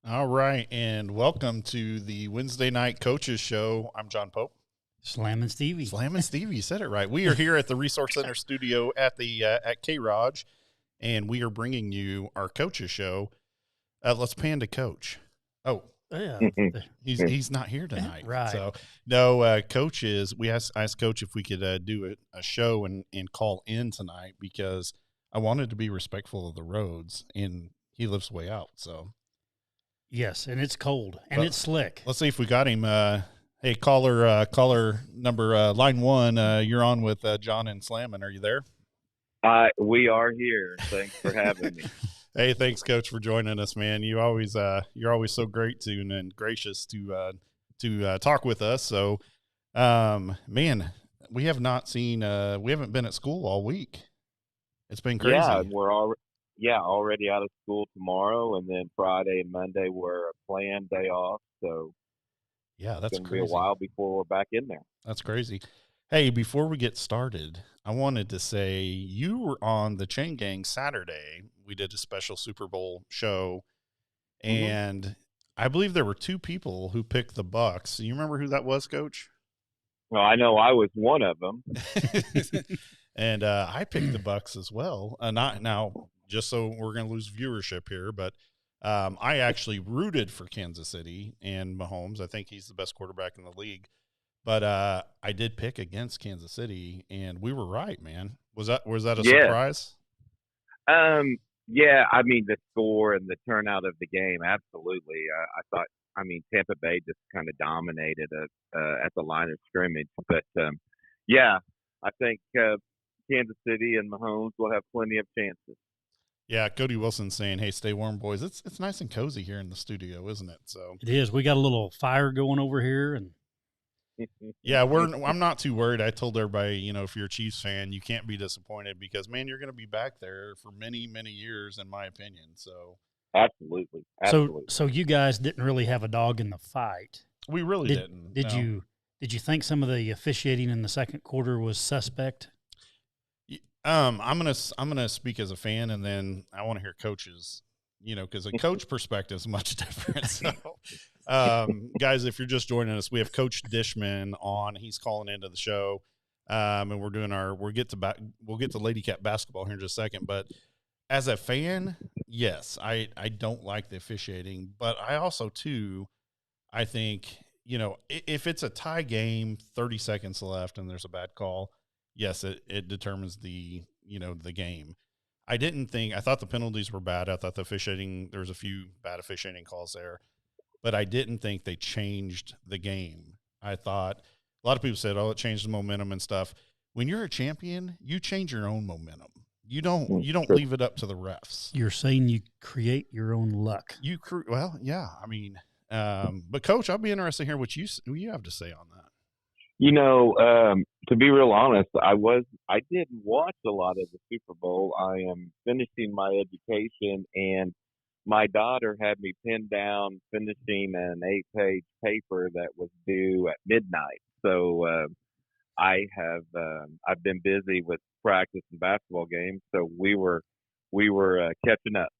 All right, and welcome to the Wednesday Night Coaches Show. I'm John Pope. Slam and Stevie. Slam and Stevie, you said it right. We are here at the Resource Center studio at K-ROG, and we are bringing you our Coaches Show. Let's pan to Coach. Oh, Yeah, he's not here tonight, right. So no, Coach is. We asked Coach if we could do a show and call in tonight because I wanted to be respectful of the roads, and he lives way out, so. Yes, and it's cold and it's slick. Let's see if we got him. Hey, caller number line one. You're on with John and Slammin. Are you there? We are here. Thanks for having me. Hey, thanks, Coach, for joining us, man. You're always so great to and gracious to talk with us. So, man, we have not seen. We haven't been at school all week. It's been crazy. Yeah, already out of school tomorrow, and then Friday and Monday were a planned day off. So yeah, that's going to crazy. be a while before we're back in there. That's crazy. Hey, before we get started, I wanted to say you were on the Chain Gang Saturday. We did a special Super Bowl show, and I believe there were two people who picked the Bucks. You remember who that was, Coach? Well, I know I was one of them. And I picked the Bucks as well. Not now, just so we're going to lose viewership here, but I actually rooted for Kansas City and Mahomes. I think he's the best quarterback in the league. But I did pick against Kansas City, and we were right, man. Was that a surprise? Yeah, I mean, the score and the turnout of the game, absolutely. I thought, Tampa Bay just kind of dominated at the line of scrimmage. But, yeah, I think Kansas City and Mahomes will have plenty of chances. Yeah, Cody Wilson's saying, "Hey, stay warm, boys. It's nice and cozy here in the studio, isn't it?" So it is. We got a little fire going over here, and yeah, I'm not too worried. I told everybody, if you're a Chiefs fan, you can't be disappointed because, man, you're going to be back there for many, many years, in my opinion. So absolutely. So you guys didn't really have a dog in the fight. We really didn't. Did no. Did you think some of the officiating in the second quarter was suspect? I'm gonna speak as a fan, and then I want to hear coaches. Because a coach perspective is much different. So, guys, if you're just joining us, we have Coach Dishman on. He's calling into the show, and we're doing we'll get to Lady Cat basketball here in just a second. But as a fan, yes, I don't like the officiating, but I also too, I think if it's a tie game, 30 seconds left, and there's a bad call, yes, it determines the game. I thought the penalties were bad. I thought the officiating, there was a few bad officiating calls there, but I didn't think they changed the game. I thought a lot of people said, it changed the momentum and stuff. When you're a champion, you change your own momentum. You don't leave it up to the refs. You're saying you create your own luck. Well, yeah. I mean, but Coach, I'll be interested to hear what you have to say on that. To be real honest, I didn't watch a lot of the Super Bowl. I am finishing my education, and my daughter had me pinned down finishing an 8-page paper that was due at midnight. So I've been busy with practice and basketball games, so we were catching up.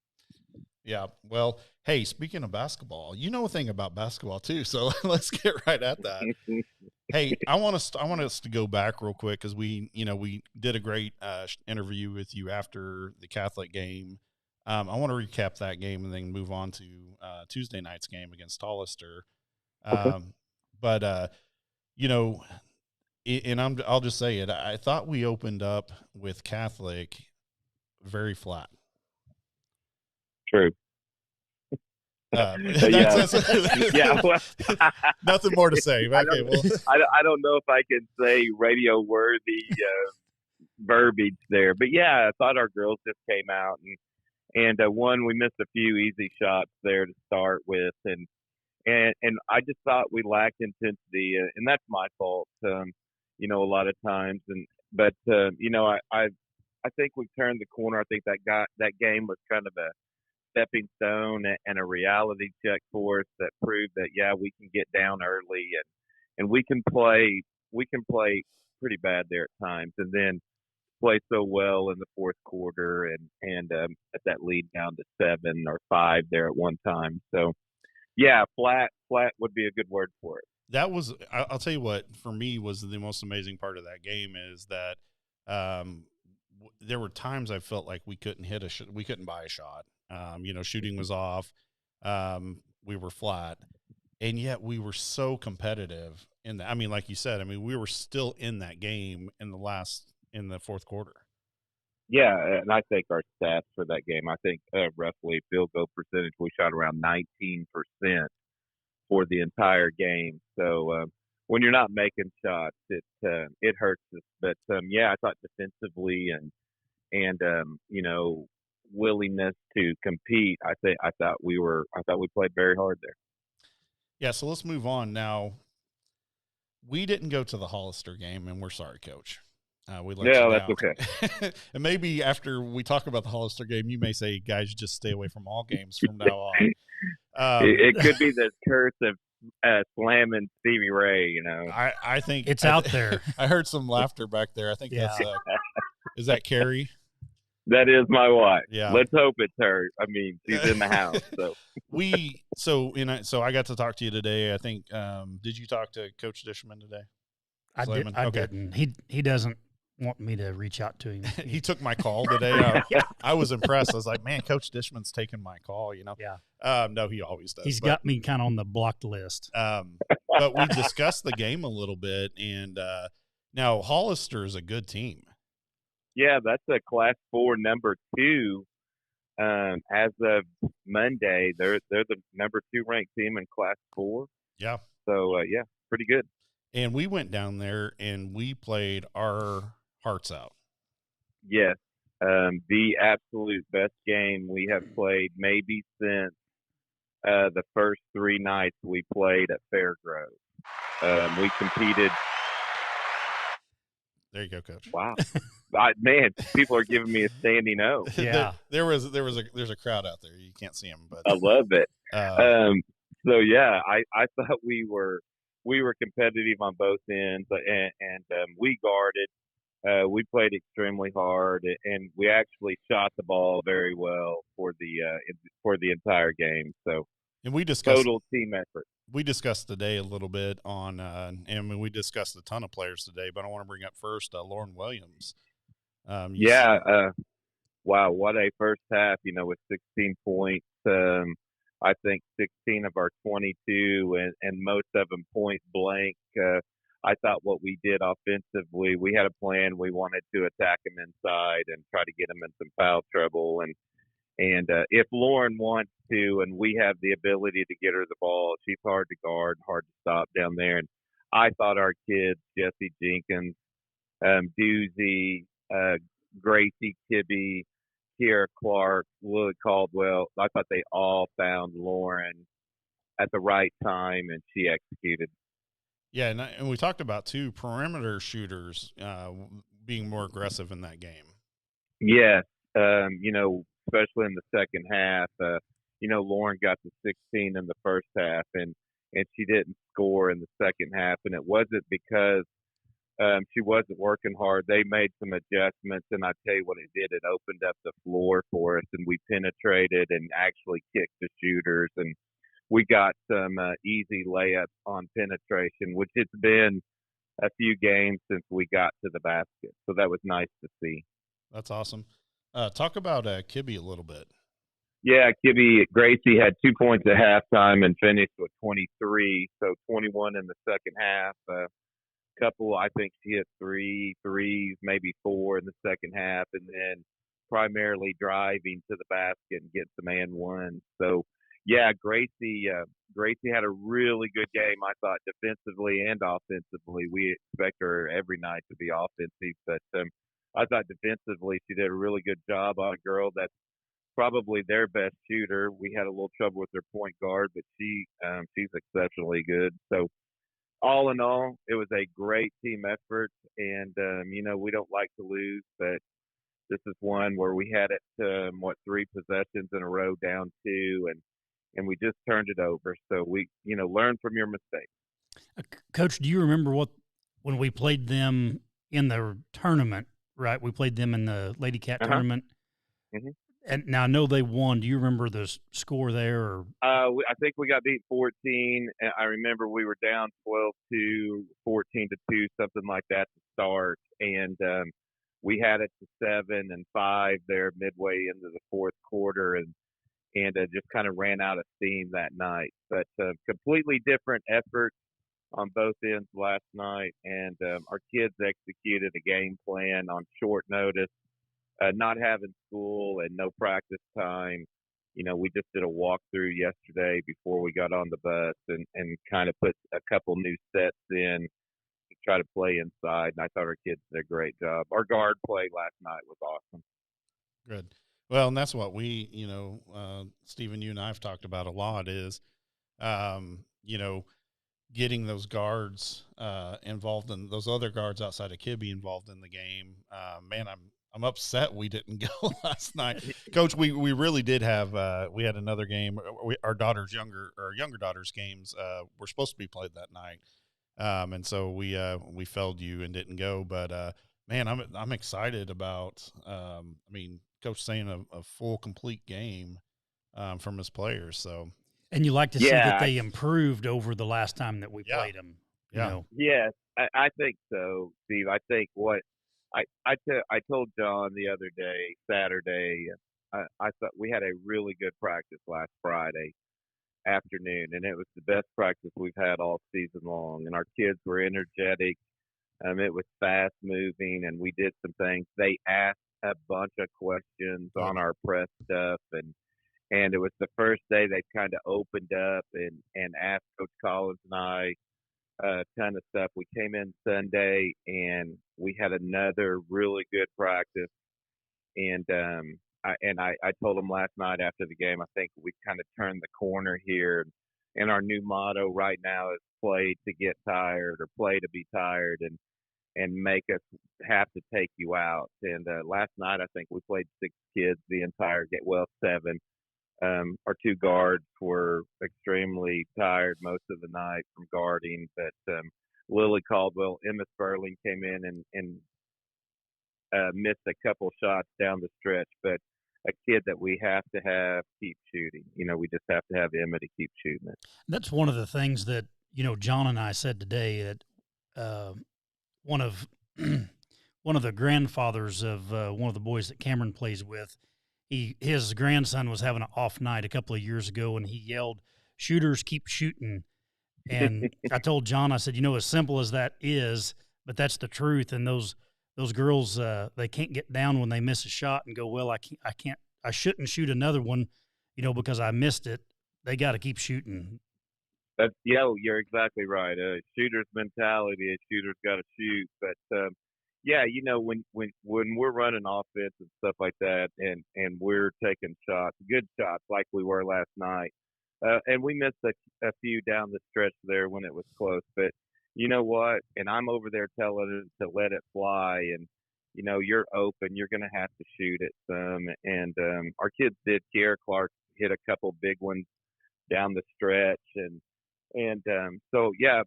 Yeah. Well, hey, speaking of basketball, you know a thing about basketball too, so let's get right at that. Hey, I want us to go back real quick because we did a great interview with you after the Catholic game. I want to recap that game and then move on to Tuesday night's game against Hollister. But and I'll just say it. I thought we opened up with Catholic very flat. True. Yeah. Well, nothing more to say. Okay, I don't know if I can say radio worthy verbiage there, but yeah, I thought our girls just came out and one, we missed a few easy shots there to start with, and I just thought we lacked intensity, and that's my fault, a lot of times, but I think we've turned the corner. I think that game was kind of a stepping stone and a reality check for us that proved that, yeah, we can get down early and we can play pretty bad there at times, and then play so well in the fourth quarter and at that lead down to 7 or 5 there at one time. So Yeah, flat would be a good word for it. That was, I'll tell you what, for me was the most amazing part of that game is that there were times I felt like we couldn't we couldn't buy a shot. Shooting was off. We were flat, and yet we were so competitive in that. I mean, like you said, I mean, we were still in that game in the fourth quarter. Yeah, and I think our stats for that game, I think roughly field goal percentage, we shot around 19% for the entire game. So when you're not making shots, it hurts us. But yeah, I thought defensively and willingness to compete, I thought we played very hard there. Yeah, so let's move on now. We didn't go to the Hollister game, and we're sorry, Coach. We let you down. That's okay. And maybe after we talk about the Hollister game, you may say, guys, just stay away from all games from now on. It could be the curse of slamming Stevie Ray, I think it's out there. I heard some laughter back there. I think that's is that Carrie? That is my wife. Yeah. Let's hope it's her. I mean, she's in the house. So so I got to talk to you today. I think did you talk to Coach Dishman today? I didn't. He doesn't want me to reach out to him. He took my call today. I was impressed. I was like, man, Coach Dishman's taking my call, Yeah. No, he always does. He's got me kind of on the blocked list. But we discussed the game a little bit, and now Hollister is a good team. Yeah, that's a Class 4 number 2. As of Monday, they're the number 2 ranked team in Class 4. Yeah. So yeah, pretty good. And we went down there and we played our hearts out. Yes, the absolute best game we have played maybe since the first 3 nights we played at Fairgrove. We competed. There you go, Coach. Wow. Man, people are giving me a standing O. Yeah. There's a crowd out there. You can't see them, but I love it. So yeah, I thought we were competitive on both ends, and we guarded. We played extremely hard, and we actually shot the ball very well for the entire game. So, and we discussed total team effort. We discussed today a little bit on, and we discussed a ton of players today, but I want to bring up first Lauren Williams. Wow, what a first half! With 16 points. I think 16 of our 22, and most of them point blank. I thought what we did offensively, we had a plan. We wanted to attack them inside and try to get them in some foul trouble. And if Lauren wants to, and we have the ability to get her the ball, she's hard to guard, hard to stop down there. And I thought our kids, Jesse Jenkins, Doozy, Gracie Kibbe, Kiera Clark, Lily Caldwell, I thought they all found Lauren at the right time, and she executed. Yeah, and we talked about, too, perimeter shooters being more aggressive in that game. Yes, especially in the second half. Lauren got to 16 in the first half, and she didn't score in the second half, and it wasn't because she wasn't working hard. They made some adjustments, and I tell you what it did. It opened up the floor for us, and we penetrated and actually kicked the shooters, and we got some easy layups on penetration, which it's been a few games since we got to the basket. So that was nice to see. That's awesome. Talk about Kibbe a little bit. Yeah, Gracie had 2 points at halftime and finished with 23, so 21 in the second half. Couple, I think she hit 3 threes, maybe 4 in the second half, and then primarily driving to the basket and getting some and one. So, yeah, Gracie had a really good game, I thought, defensively and offensively. We expect her every night to be offensive, but I thought defensively she did a really good job on a girl that's probably their best shooter. We had a little trouble with their point guard, but she's exceptionally good. So, all in all, it was a great team effort, and we don't like to lose, but this is one where we had it 3 possessions in a row down 2, and we just turned it over. So we learn from your mistakes. Coach, do you remember when we played them in the tournament? Right, we played them in the Lady Cat tournament. Mm-hmm. And now I know they won. Do you remember the score there? Or? I think we got beat 14. And I remember we were down 12-2, 14-2, something like that to start, and we had it to 7-5 there midway into the fourth quarter, and just kind of ran out of steam that night. But completely different effort on both ends last night, and our kids executed a game plan on short notice. Not having school and no practice time, we just did a walkthrough yesterday before we got on the bus, and kind of put a couple new sets in to try to play inside. And I thought our kids did a great job. Our guard play last night was awesome. Good. Well, and that's what we, Stephen, you and I have talked about a lot is, getting those guards involved, in those other guards outside of Kibbe involved in the game. Man, I'm upset we didn't go last night, Coach. We really did have we had another game. Our younger daughter's games were supposed to be played that night, and so we failed you and didn't go. But man, I'm excited about. Coach saying a full complete game from his players. So. And you like to see that they improved over the last time that we played them. Yes, I think so, Steve. I think what I told John the other day, Saturday, I thought we had a really good practice last Friday afternoon, and it was the best practice we've had all season long. And our kids were energetic. It was fast moving, and we did some things. They asked a bunch of questions on our press stuff, and it was the first day they kind of opened up and asked Coach Collins and I a ton of stuff. We came in Sunday and we had another really good practice. And I told them last night after the game, I think we kind of turned the corner here. And our new motto right now is play to get tired, or play to be tired, and make us have to take you out. And last night I think we played 6 kids the entire game. Well, 7. Our 2 guards were extremely tired most of the night from guarding, but Lily Caldwell, Emma Sperling came in and missed a couple shots down the stretch, but a kid that we have to have keep shooting. We just have to have Emma to keep shooting it. That's one of the things that, John and I said today, that one of the grandfathers of one of the boys that Cameron plays with, his grandson was having an off night a couple of years ago, and he yelled, "Shooters keep shooting." And I told John, I said, as simple as that is, but that's the truth. And those girls, they can't get down when they miss a shot and go, well, I shouldn't shoot another one, because I missed it. They got to keep shooting. You're exactly right. Shooter's mentality, a shooter's got to shoot. But when we're running offense and stuff like that, and we're taking shots, good shots like we were last night, and we missed a few down the stretch there when it was close. But you know what? And I'm over there telling it to let it fly, and you're open. You're going to have to shoot it some. And our kids did. K-ROG Clark hit a couple big ones down the stretch, and so yeah.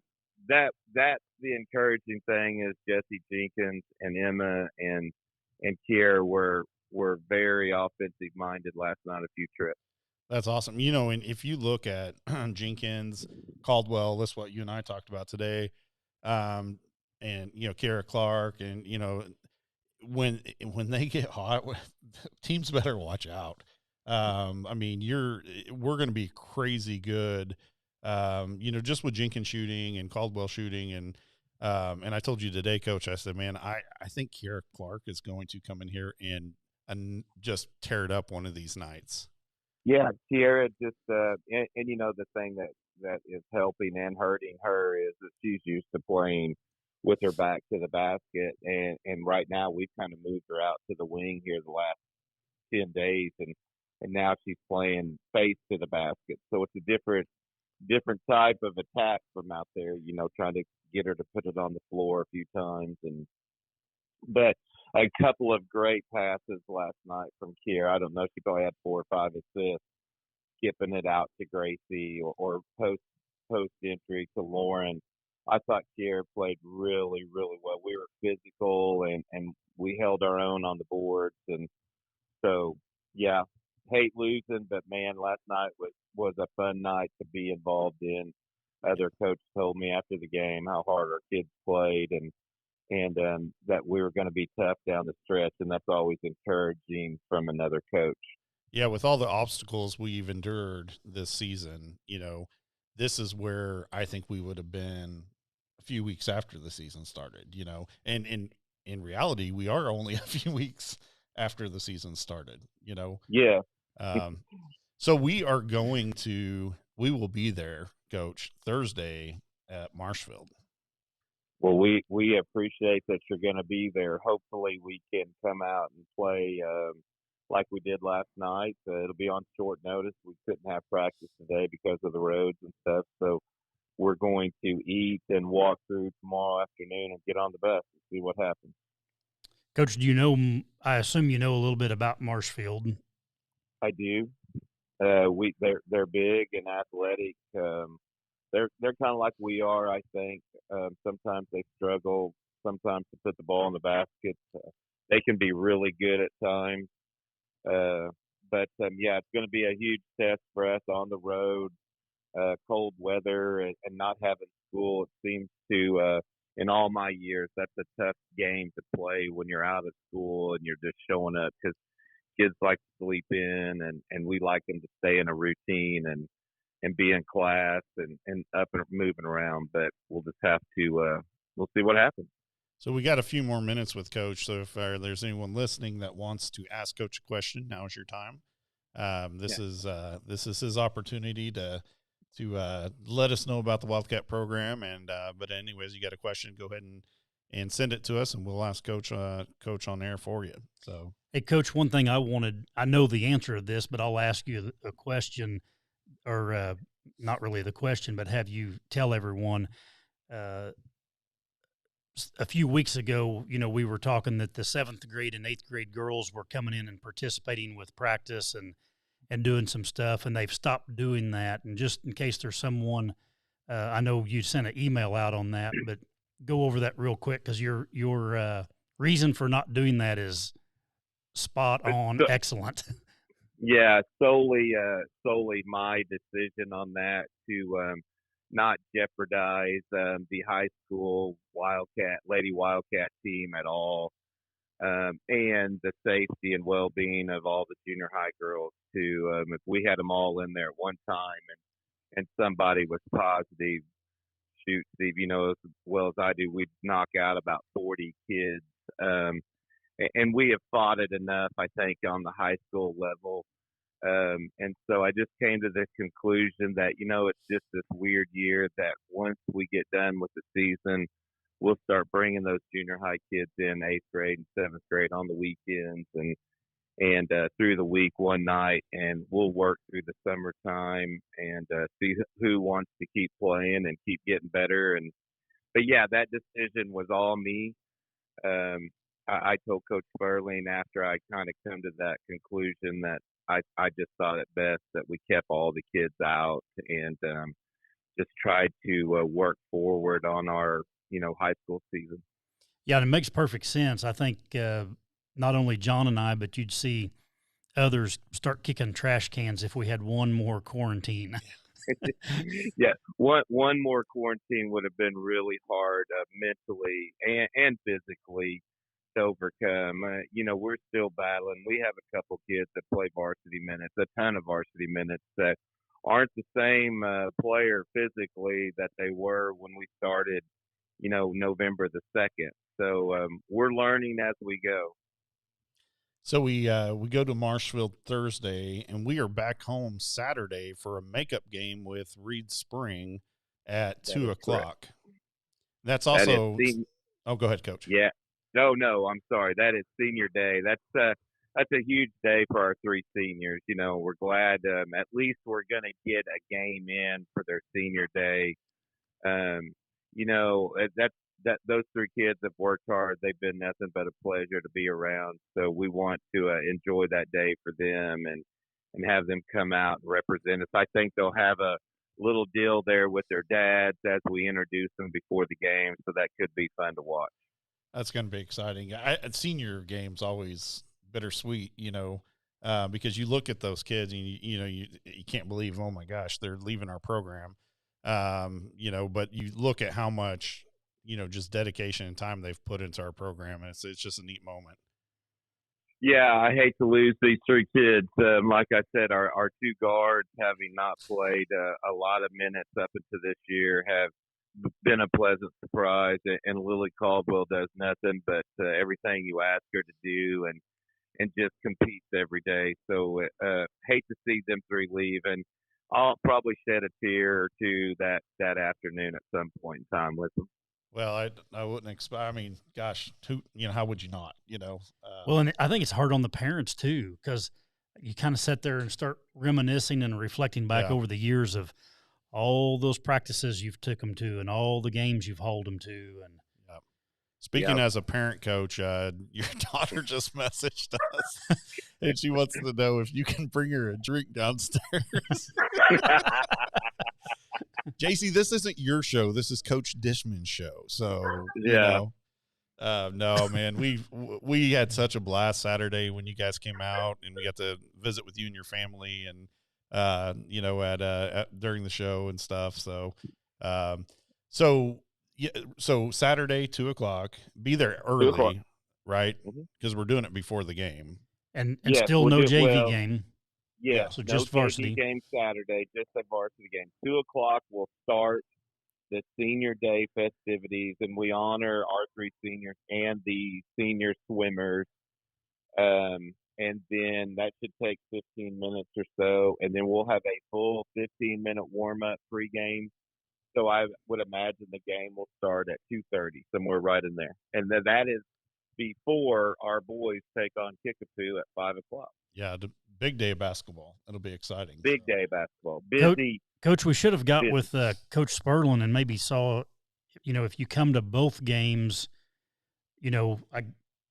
That's the encouraging thing is Jesse Jenkins and Emma and Kier were very offensive minded last night, a few trips. That's awesome. And if you look at Jenkins, Caldwell, that's what you and I talked about today. And K-ROG Clark, and when they get hot, teams better watch out. We're going to be crazy good. Just with Jenkins shooting and Caldwell shooting, and I told you today, Coach, I said, man, I think K-ROG Clark is going to come in here and just tear it up one of these nights. Yeah, Kiera just and the thing that is helping and hurting her is that she's used to playing with her back to the basket, and right now we've kind of moved her out to the wing here the last 10 days, and now she's playing face to the basket, so it's a different type of attack from out there, trying to get her to put it on the floor a few times. But a couple of great passes last night from Kier. I don't know, she probably had 4 or 5 assists, skipping it out to Gracie or post entry to Lauren. I thought Kier played really, really well. We were physical and we held our own on the boards. And so, Yeah, hate losing, but man, last night was a fun night to be involved in. Other coach told me after the game how hard our kids played, and that we were going to be tough down the stretch, and that's always encouraging from another coach. Yeah, with all the obstacles we've endured this season, this is where I think we would have been a few weeks after the season started, and in reality, we are only a few weeks after the season started, Yeah. Um, so we will be there, Coach, Thursday at Marshfield. Well, we appreciate that you're going to be there. Hopefully, we can come out and play like we did last night. It'll be on short notice. We couldn't have practice today because of the roads and stuff. So we're going to eat and walk through tomorrow afternoon and get on the bus and see what happens. Coach, I assume you know a little bit about Marshfield. I do. They're big and athletic. They're kind of like we are, I think. Sometimes they struggle. Sometimes to put the ball in the basket. They can be really good at times. But yeah, it's going to be a huge test for us on the road, cold weather, and not having school. It seems to, in all my years, that's a tough game to play when you're out of school and you're just showing up because kids like to sleep in, and we like them to stay in a routine and be in class and up and moving around. But we'll just have to we'll see what happens. So we got a few more minutes with Coach. So if there's anyone listening that wants to ask Coach a question, now is your time. This is his opportunity to let us know about the Wildcat program. And but anyways, you got a question, go ahead and send it to us, and we'll ask Coach on air for you. So, hey, Coach, one thing I know the answer to this, but I'll ask you a question, or not really the question, but have you tell everyone. A few weeks ago, we were talking that the 7th grade and 8th grade girls were coming in and participating with practice and doing some stuff, and they've stopped doing that. And just in case there's someone, I know you sent an email out on that, but go over that real quick because your reason for not doing that is spot on, excellent. Yeah, solely my decision on that to not jeopardize the high school Lady Wildcat team at all, and the safety and well-being of all the junior high girls too. If we had them all in there at one time and somebody was positive, shoot, Steve, as well as I do, we'd knock out about 40 kids. And we have fought it enough, I think, on the high school level. And so I just came to the conclusion that, it's just this weird year that once we get done with the season, we'll start bringing those junior high kids in 8th grade and 7th grade on the weekends and through the week one night, and we'll work through the summertime and see who wants to keep playing and keep getting better. But yeah, that decision was all me. I told Coach Sperling after I kind of come to that conclusion that I just thought it best that we kept all the kids out and just tried to work forward on our, high school season. Yeah, it makes perfect sense. I think not only John and I, but you'd see others start kicking trash cans if we had one more quarantine. Yeah, one more quarantine would have been really hard mentally and physically to overcome. We're still battling. We have a couple kids that play varsity minutes, a ton of varsity minutes that aren't the same player physically that they were when we started, November the 2nd. So we're learning as we go. So we go to Marshfield Thursday, and we are back home Saturday for a makeup game with Reed Spring at 2:00. Correct. That's also. Oh, go ahead, Coach. Yeah. No, I'm sorry. That is senior day. That's a huge day for our 3 seniors. We're glad at least we're going to get a game in for their senior day. Those 3 kids have worked hard. They've been nothing but a pleasure to be around. So we want to enjoy that day for them and have them come out and represent us. I think they'll have a little deal there with their dads as we introduce them before the game. So that could be fun to watch. That's going to be exciting. Senior games always bittersweet, because you look at those kids and you can't believe, oh my gosh, they're leaving our program. But you look at how much, just dedication and time they've put into our program, and it's just a neat moment. Yeah, I hate to lose these three kids. Like I said, our two guards, having not played a lot of minutes up into this year, have been a pleasant surprise. And Lily Caldwell does nothing but everything you ask her to do, and just competes every day. So hate to see them three leave, and I'll probably shed a tear or two that afternoon at some point in time with them. Well, I wouldn't expect. I mean, gosh, how would you not? Well, and I think it's hard on the parents too, because you kind of sit there and start reminiscing and reflecting back over the years of all those practices you've took them to and all the games you've held them to. And speaking as a parent, Coach, your daughter just messaged us, and she wants to know if you can bring her a drink downstairs. JC, this isn't your show. This is Coach Dishman's show. So, no, man, we had such a blast Saturday when you guys came out, and we got to visit with you and your family, and during the show and stuff. So, so Saturday, 2:00, be there early, right? Because we're doing it before the game, and still no JV game. Yeah, so no just varsity game Saturday, just a varsity game. 2:00 we'll start the senior day festivities, and we honor our three seniors and the senior swimmers. And then that should take 15 minutes or so, and then we'll have a full 15-minute warm-up pregame. So I would imagine the game will start at 2:30, somewhere right in there. And then that is before our boys take on Kickapoo at 5:00. Yeah, the big day of basketball. It'll be exciting. Big day of basketball. Busy. Coach, we should have got with Coach Sperlin and maybe saw, if you come to both games, you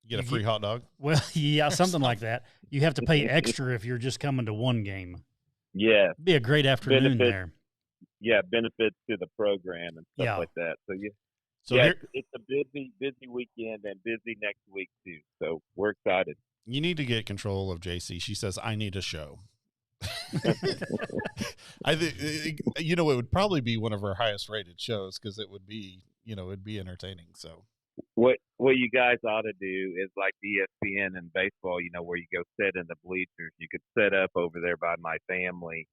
get a free hot dog. Well, yeah, something like that. You have to pay extra if you're just coming to one game. Yeah. It'd be a great afternoon there. Yeah, benefits to the program and stuff like that. So, it's a busy weekend and busy next week, too. So, we're excited. You need to get control of JC. She says, I need a show. I think, it would probably be one of our highest rated shows because it would be, it'd be entertaining. So what you guys ought to do is like ESPN and baseball, where you go sit in the bleachers. You could set up over there by my family,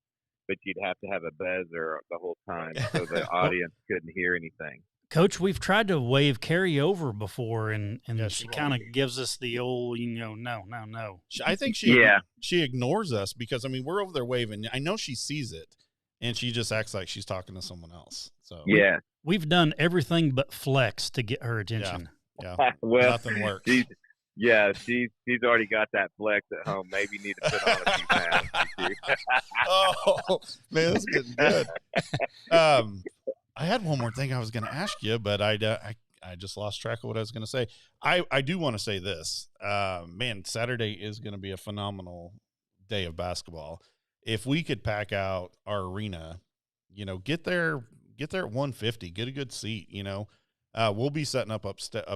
but you'd have to have a buzzer the whole time so the audience couldn't hear anything. Coach, we've tried to wave Carrie over before, and she kind of gives us the old, no. I think she ignores us because, we're over there waving. I know she sees it, and she just acts like she's talking to someone else. So we've done everything but flex to get her attention. Yeah. Well, nothing works. She's already got that flex at home. Maybe need to put on a few pounds. Oh, man, that's getting good. I had one more thing I was going to ask you, but I just lost track of what I was going to say. I do want to say this. Man, Saturday is going to be a phenomenal day of basketball. If we could pack out our arena, get there at 150, get a good seat, we'll be setting up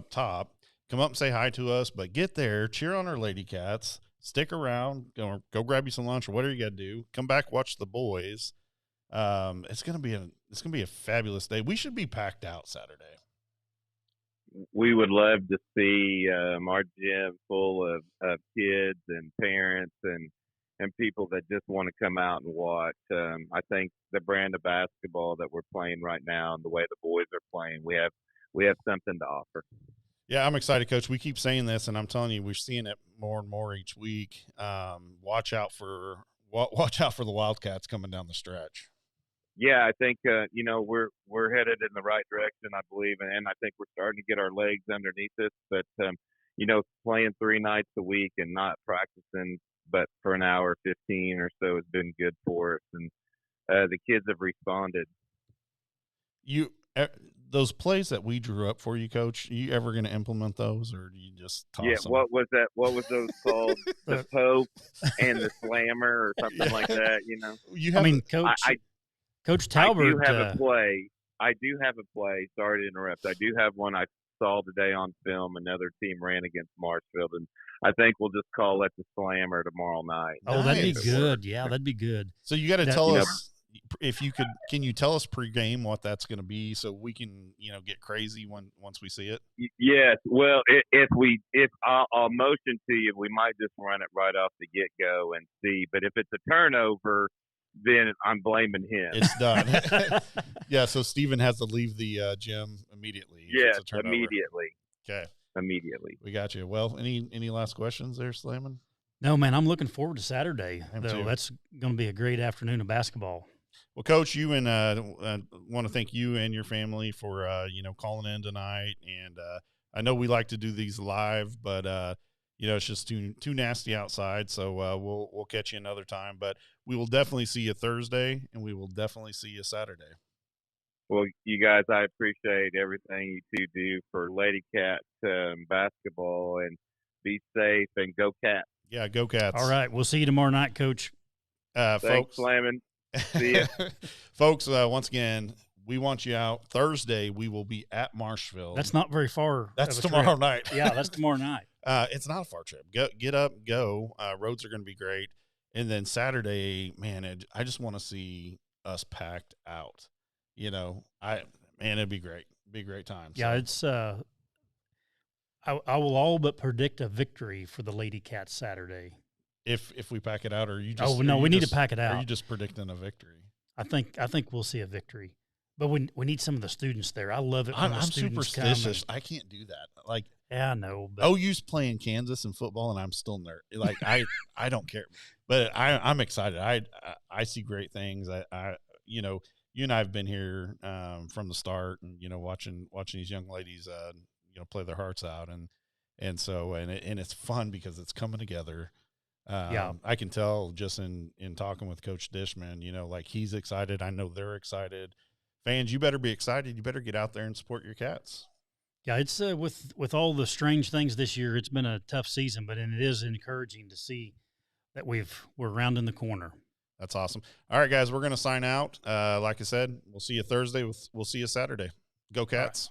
top. Come up and say hi to us, but get there, cheer on our Lady Cats, stick around, go grab you some lunch or whatever you got to do. Come back, watch the boys. It's gonna be a fabulous day. We should be packed out Saturday. We would love to see our gym full of kids and parents and people that just want to come out and watch. I think the brand of basketball that we're playing right now and the way the boys are playing, we have something to offer. Yeah, I'm excited, Coach. We keep saying this, and I'm telling you, we're seeing it more and more each week. Watch out for the Wildcats coming down the stretch. Yeah, I think we're headed in the right direction, I believe, and I think we're starting to get our legs underneath us. But playing 3 nights a week and not practicing, but for an hour 15 or so has been good for us, and the kids have responded. Those plays that we drew up for you, Coach, are you ever going to implement those, or do you just toss them? What was that? What was those called? The Pope and the Slammer or something like that, Coach. Coach Talbert. I do have a play. Sorry to interrupt. I do have one. I saw today on film another team ran against Marshfield, and I think we'll just call it the Slammer tomorrow night. Oh, that'd be Nice. good. Yeah, that'd be good. So you got to That- tell You know- us if you could. Can you tell us pregame what that's going to be so we can get crazy once we see it? Yes. Well, if I'll motion to you, we might just run it right off the get go and see. But if it's a turnover, then I'm blaming him. It's done. Yeah. So Steven has to leave the gym immediately. if Yes, it's a turnover. immediately. Okay. Immediately. We got you. Well, any last questions there, Slayman? No, man, I'm looking forward to Saturday. I am Though too. that's going to be a great afternoon of basketball. Well, Coach, you and want to thank you and your family for calling in tonight. And I know we like to do these live, but it's just too nasty outside. So we'll catch you another time. But we will definitely see you Thursday, and we will definitely see you Saturday. Well, you guys, I appreciate everything you two do for Lady Cats basketball, and be safe and go Cats. Yeah, go Cats. All right, we'll see you tomorrow night, Coach. Thanks, Folks. Slamming. See ya. Folks, once again, we want you out. Thursday, we will be at Marshfield. That's not very far. That's of a tomorrow trip. night. Yeah, that's tomorrow night. It's not a far trip. Get up, go. Roads are going to be great. And then Saturday, man, I just want to see us packed out. It'd be great. Be a great time. Yeah, So, it's. I will all but predict a victory for the Lady Cats Saturday. if we pack it out, or are you just? Oh no, are you we need just- to pack it Are out. you just predicting a victory? I think we'll see a victory, but we need some of the students there. I love it when I'm the students superstitious. come. I can't do that. Like, Yeah, I know. But OU's playing Kansas in football, and I'm still nerd. Like I don't care, but I'm excited. I see great things. You and I have been here from the start, and watching these young ladies play their hearts out, and so it's fun because it's coming together. Yeah. I can tell just in talking with Coach Dishman, like he's excited. I know they're excited. Fans, you better be excited. You better get out there and support your Cats. yeah, it's with all the strange things this year, it's been a tough season, but it is encouraging to see that we're rounding the corner. That's awesome. All right, guys, we're going to sign out. Like I said, we'll see you Thursday. We'll see you Saturday. Go Cats.